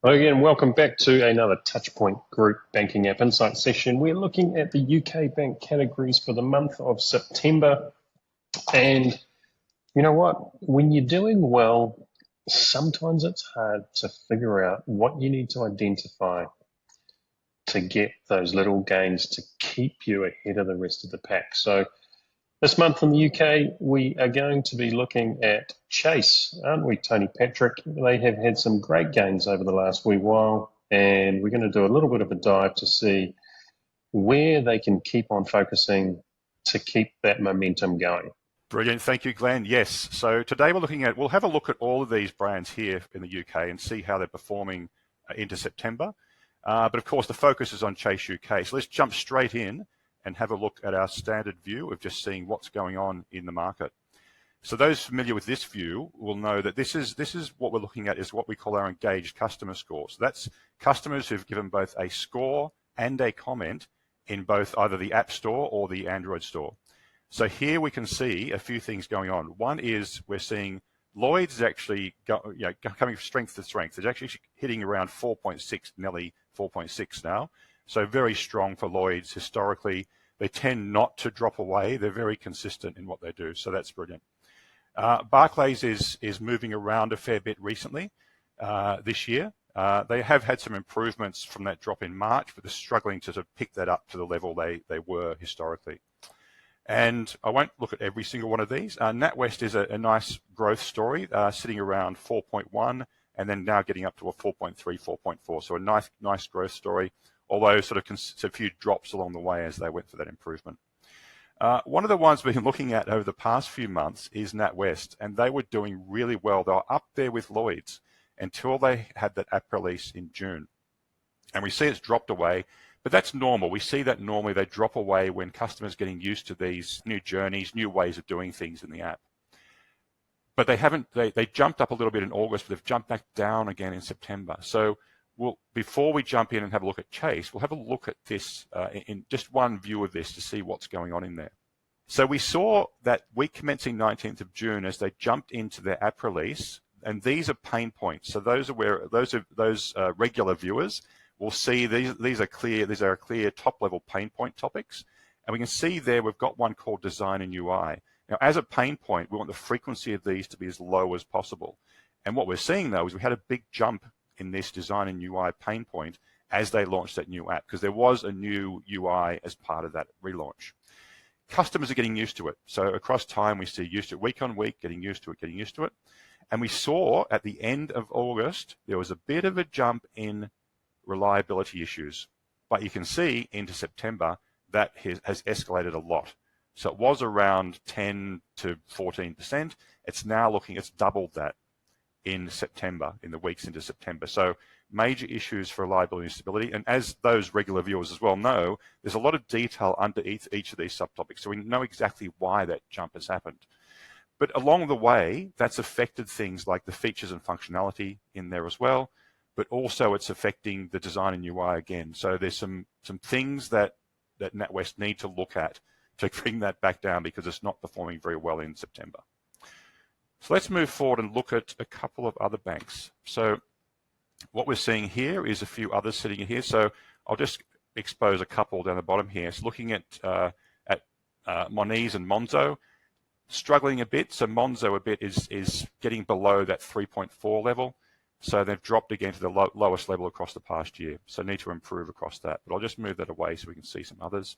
Hello again, welcome back to another Touchpoint Group Banking App Insight session. We're looking at the UK bank categories for the month of September. And you know what? When you're doing well, sometimes it's hard to figure out what you need to identify to get those little gains to keep you ahead of the rest of the pack. So this month in the UK, we are going to be looking at Chase, aren't we, Tony Patrick? They have had some great gains over the last wee while, and we're going to do a little bit of a dive to see where they can keep on focusing to keep that momentum going. Brilliant. Thank you, Glenn. Yes. So today we'll have a look at all of these brands here in the UK and see how they're performing into September. But of course, the focus is on Chase UK. So let's jump straight in and have a look at our standard view of just seeing what's going on in the market. So those familiar with this view will know that this is what we're looking at is what we call our engaged customer score. So that's customers who've given both a score and a comment in both either the App Store or the Android Store. So here we can see a few things going on. One is we're seeing Lloyd's actually coming from strength to strength. It's actually hitting around 4.6, nearly 4.6 now. So very strong for Lloyd's historically. They tend not to drop away. They're very consistent in what they do. So that's brilliant. Barclays is moving around a fair bit recently this year. They have had some improvements from that drop in March, but they're struggling to sort of pick that up to the level they were historically. And I won't look at every single one of these. NatWest is a nice growth story, sitting around 4.1 and then now getting up to a 4.3, 4.4. So a nice growth story, although sort of a few drops along the way as they went for that improvement. One of the ones we've been looking at over the past few months is NatWest, and they were doing really well. They were up there with Lloyd's until they had that app release in June. And we see it's dropped away, but that's normal. We see that normally they drop away when customers are getting used to these new journeys, new ways of doing things in the app. But they jumped up a little bit in August, but they've jumped back down again in September. So before we jump in and have a look at Chase, we'll have a look at this in just one view of this to see what's going on in there. So we saw that week commencing 19th of June as they jumped into their app release, and these are pain points. So those regular viewers will see these are clear top level pain point topics, and we can see there we've got one called design and UI. Now, as a pain point, we want the frequency of these to be as low as possible. And what we're seeing though is we had a big jump in this design and UI pain point as they launched that new app, because there was a new UI as part of that relaunch. Customers are getting used to it. So across time, we see used to it week on week, getting used to it. And we saw at the end of August, there was a bit of a jump in reliability issues. But you can see into September, that has escalated a lot. So it was around 10 to 14%. It's doubled that in September, in the weeks into September. So major issues for reliability and stability. And as those regular viewers as well know, there's a lot of detail under each of these subtopics. So we know exactly why that jump has happened. But along the way, that's affected things like the features and functionality in there as well. But also it's affecting the design and UI again. So there's some things that NatWest need to look at to bring that back down because it's not performing very well in September. So let's move forward and look at a couple of other banks. So what we're seeing here is a few others sitting in here. So I'll just expose a couple down the bottom here. So looking at Moniz and Monzo, struggling a bit. So Monzo a bit is getting below that 3.4 level. So they've dropped again to the lowest level across the past year. So need to improve across that. But I'll just move that away so we can see some others.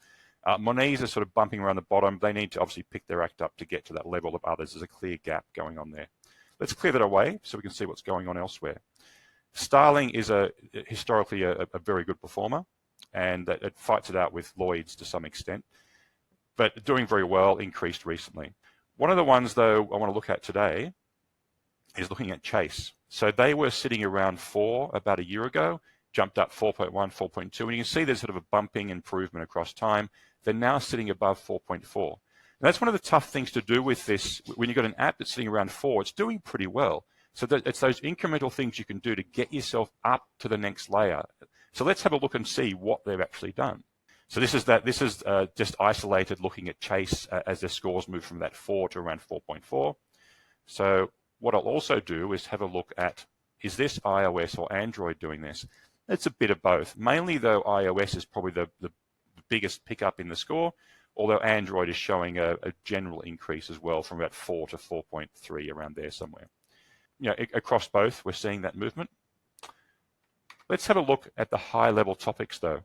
Moniz is sort of bumping around the bottom. They need to obviously pick their act up to get to that level of others. There's a clear gap going on there. Let's clear that away so we can see what's going on elsewhere. Starling is historically a very good performer, and it fights it out with Lloyd's to some extent, but doing very well, increased recently. One of the ones, though, I want to look at today is looking at Chase. So they were sitting around 4 about a year ago, jumped up 4.1, 4.2, and you can see there's sort of a bumping improvement across time. They're now sitting above 4.4. And that's one of the tough things to do with this. When you've got an app that's sitting around 4, it's doing pretty well. So it's those incremental things you can do to get yourself up to the next layer. So let's have a look and see what they've actually done. So this is just isolated looking at Chase as their scores move from that 4 to around 4.4. So what I'll also do is have a look at is this iOS or Android doing this? It's a bit of both. Mainly, though, iOS is probably the biggest pickup in the score, although Android is showing a general increase as well from about 4 to 4.3, around there somewhere. Across both, we're seeing that movement. Let's have a look at the high-level topics, though.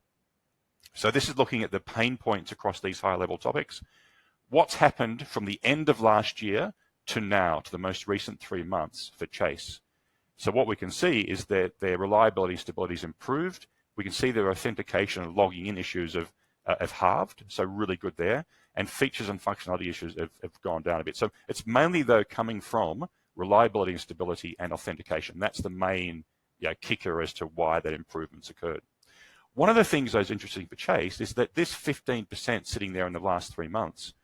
So this is looking at the pain points across these high-level topics. What's happened from the end of last year to now, to the most recent 3 months for Chase? So what we can see is that their reliability and stability is improved. We can see their authentication and logging in issues have halved, so really good there. And features and functionality issues have gone down a bit. So it's mainly, though, coming from reliability and stability and authentication. That's the main kicker as to why that improvement's occurred. One of the things that's interesting for Chase is that this 15% sitting there in the last 3 months,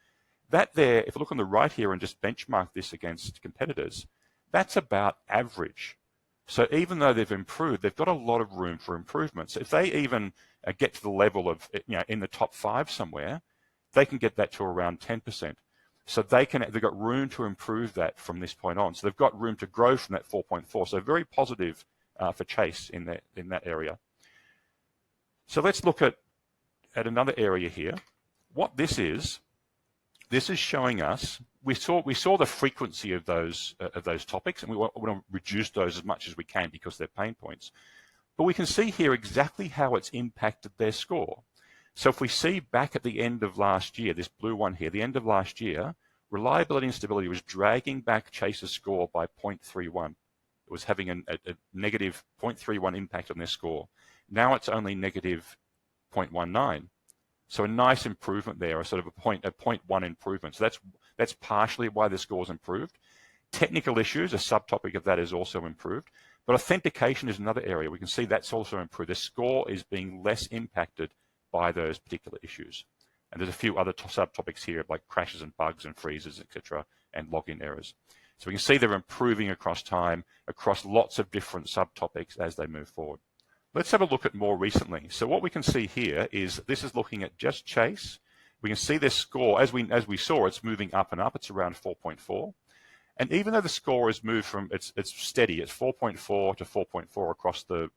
that there, if you look on the right here and just benchmark this against competitors, that's about average. So even though they've improved, they've got a lot of room for improvement. So if they even get to the level of, in the top 5 somewhere, they can get that to around 10%. So they've got room to improve that from this point on. So they've got room to grow from that 4.4. So very positive for Chase in that area. So let's look at another area here. What this is showing us, we saw the frequency of those topics, and we want to reduce those as much as we can because they're pain points. But we can see here exactly how it's impacted their score. So if we see back at the end of last year, this blue one here, the end of last year, reliability and stability was dragging back Chase's score by 0.31. It was having a negative 0.31 impact on their score. Now it's only negative 0.19. So a nice improvement there, a sort of a 0.1 improvement. So that's partially why the score's improved. Technical issues, a subtopic of that, is also improved. But authentication is another area. We can see that's also improved. The score is being less impacted by those particular issues. And there's a few other subtopics here, like crashes and bugs and freezes, etc., and login errors. So we can see they're improving across time, across lots of different subtopics as they move forward. Let's have a look at more recently. So what we can see here is this is looking at just Chase. We can see their score, as we saw, it's moving up and up. It's around 4.4. And even though the score has moved from, it's steady, it's 4.4 to 4.4 across the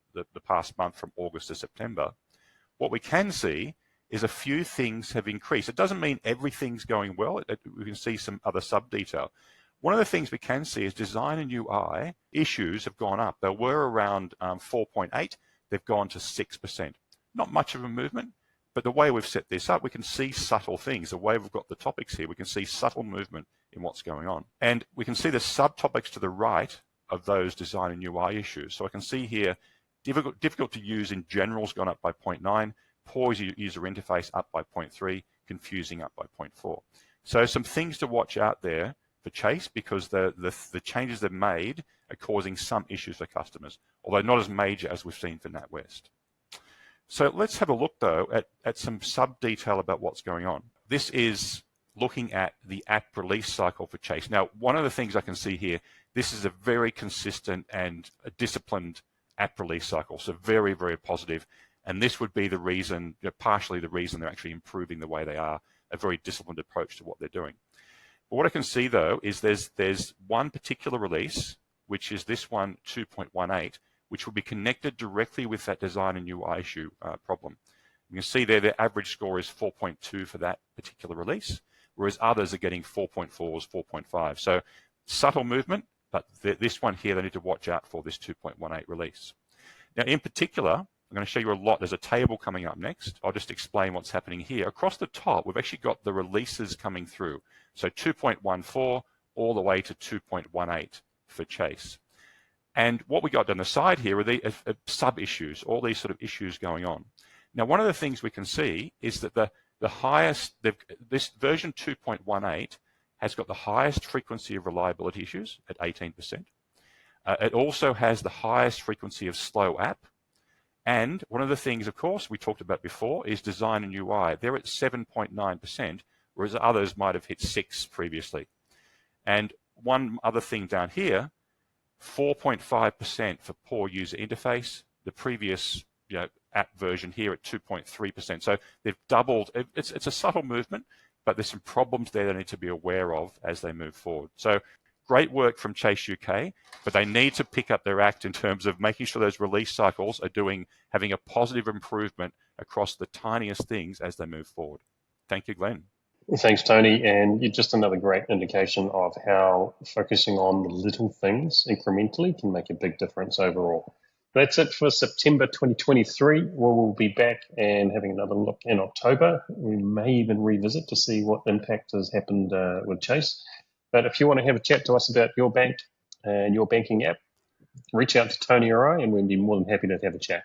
past month from August to September, what we can see is a few things have increased. It doesn't mean everything's going well. We can see some other sub-detail. One of the things we can see is design and UI issues have gone up. They were around 4.8. They've gone to 6%. Not much of a movement, but the way we've set this up, we can see subtle things. The way we've got the topics here, we can see subtle movement in what's going on. And we can see the subtopics to the right of those design and UI issues. So I can see here, difficult to use in general has gone up by 0.9, poor user interface up by 0.3, confusing up by 0.4. So some things to watch out there for Chase, because the changes they've made are causing some issues for customers, although not as major as we've seen for NatWest. So let's have a look, though, at some sub-detail about what's going on. This is looking at the app release cycle for Chase. Now, one of the things I can see here, this is a very consistent and a disciplined app release cycle, so very, very positive. And this would be the reason, partially the reason they're actually improving the way they are, a very disciplined approach to what they're doing. But what I can see, though, is there's one particular release, which is this one, 2.18, which will be connected directly with that design and UI issue problem. You can see there their average score is 4.2 for that particular release, whereas others are getting 4.4s, 4.5. So subtle movement, but this one here they need to watch out for, this 2.18 release. Now, in particular, I'm going to show you a lot. There's a table coming up next. I'll just explain what's happening here. Across the top, we've actually got the releases coming through. So 2.14 all the way to 2.18 for Chase. And what we got down the side here are the sub-issues, all these sort of issues going on. Now, one of the things we can see is that the highest, this version 2.18 has got the highest frequency of reliability issues at 18%. It also has the highest frequency of slow app. And one of the things, of course, we talked about before is design and UI. They're at 7.9%, whereas others might have hit 6 previously. And one other thing down here, 4.5% for poor user interface. The previous app version here at 2.3%. So they've doubled. It's a subtle movement, but there's some problems there they need to be aware of as they move forward. So Great work from Chase UK, but they need to pick up their act in terms of making sure those release cycles are having a positive improvement across the tiniest things as they move forward. Thank you, Glenn. Thanks, Tony. And just another great indication of how focusing on the little things incrementally can make a big difference overall. That's it for September 2023. We'll be back and having another look in October. We may even revisit to see what impact has happened with Chase. But if you want to have a chat to us about your bank and your banking app, reach out to Tony or I, and we'd be more than happy to have a chat.